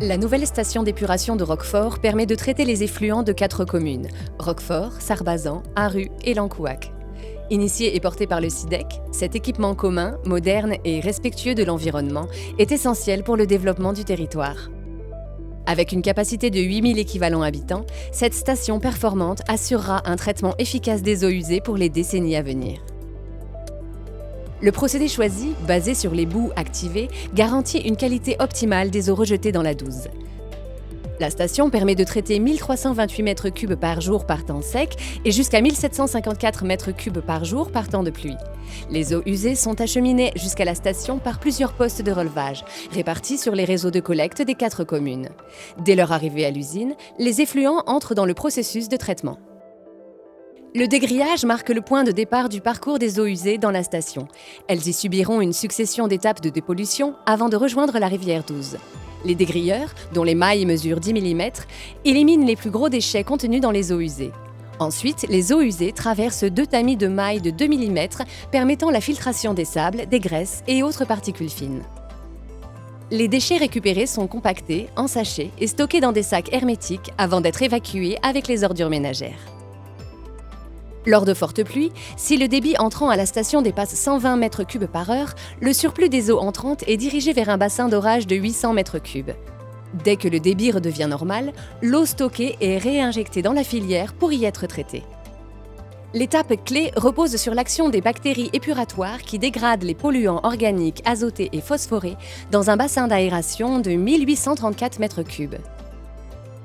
La nouvelle station d'épuration de Roquefort permet de traiter les effluents de 4 communes, Roquefort, Sarbazan, Arru et Lancouac. Initié et porté par le SIDEC, cet équipement commun, moderne et respectueux de l'environnement est essentiel pour le développement du territoire. Avec une capacité de 8000 équivalents habitants, cette station performante assurera un traitement efficace des eaux usées pour les décennies à venir. Le procédé choisi, basé sur les boues activées, garantit une qualité optimale des eaux rejetées dans la Douze. La station permet de traiter 1328 m3 par jour par temps sec et jusqu'à 1754 m3 par jour par temps de pluie. Les eaux usées sont acheminées jusqu'à la station par plusieurs postes de relevage, répartis sur les réseaux de collecte des 4 communes. Dès leur arrivée à l'usine, les effluents entrent dans le processus de traitement. Le dégrillage marque le point de départ du parcours des eaux usées dans la station. Elles y subiront une succession d'étapes de dépollution avant de rejoindre la rivière Douze. Les dégrilleurs, dont les mailles mesurent 10 mm, éliminent les plus gros déchets contenus dans les eaux usées. Ensuite, les eaux usées traversent 2 tamis de mailles de 2 mm permettant la filtration des sables, des graisses et autres particules fines. Les déchets récupérés sont compactés, ensachés et stockés dans des sacs hermétiques avant d'être évacués avec les ordures ménagères. Lors de fortes pluies, si le débit entrant à la station dépasse 120 m3 par heure, le surplus des eaux entrantes est dirigé vers un bassin d'orage de 800 m3. Dès que le débit redevient normal, l'eau stockée est réinjectée dans la filière pour y être traitée. L'étape clé repose sur l'action des bactéries épuratoires qui dégradent les polluants organiques azotés et phosphorés dans un bassin d'aération de 1834 m3.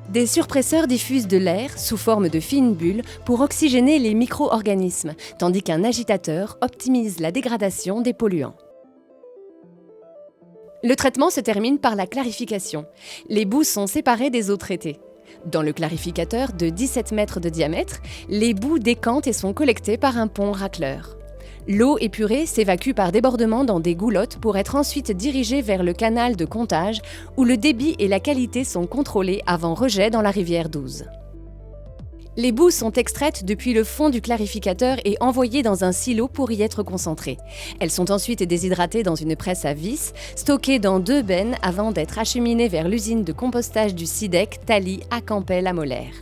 Des surpresseurs diffusent de l'air sous forme de fines bulles pour oxygéner les micro-organismes, tandis qu'un agitateur optimise la dégradation des polluants. Le traitement se termine par la clarification. Les boues sont séparées des eaux traitées. Dans le clarificateur de 17 mètres de diamètre, les boues décantent et sont collectées par un pont racleur. L'eau épurée s'évacue par débordement dans des goulottes pour être ensuite dirigée vers le canal de comptage où le débit et la qualité sont contrôlés avant rejet dans la rivière Douze. Les boues sont extraites depuis le fond du clarificateur et envoyées dans un silo pour y être concentrées. Elles sont ensuite déshydratées dans une presse à vis, stockées dans 2 bennes avant d'être acheminées vers l'usine de compostage du SIDEC Thaly à Campel-à-Molaire.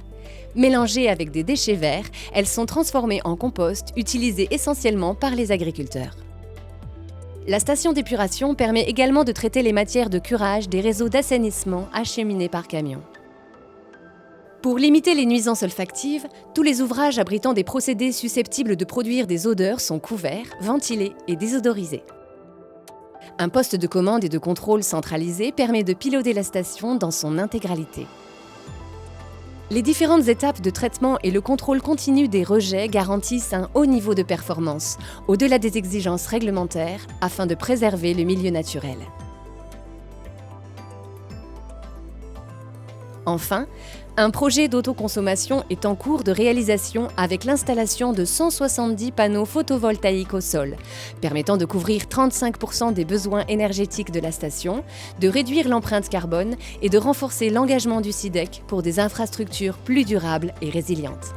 Mélangées avec des déchets verts, elles sont transformées en compost utilisé essentiellement par les agriculteurs. La station d'épuration permet également de traiter les matières de curage des réseaux d'assainissement acheminés par camion. Pour limiter les nuisances olfactives, tous les ouvrages abritant des procédés susceptibles de produire des odeurs sont couverts, ventilés et désodorisés. Un poste de commande et de contrôle centralisé permet de piloter la station dans son intégralité. Les différentes étapes de traitement et le contrôle continu des rejets garantissent un haut niveau de performance, au-delà des exigences réglementaires, afin de préserver le milieu naturel. Enfin, un projet d'autoconsommation est en cours de réalisation avec l'installation de 170 panneaux photovoltaïques au sol, permettant de couvrir 35% des besoins énergétiques de la station, de réduire l'empreinte carbone et de renforcer l'engagement du SIDEC pour des infrastructures plus durables et résilientes.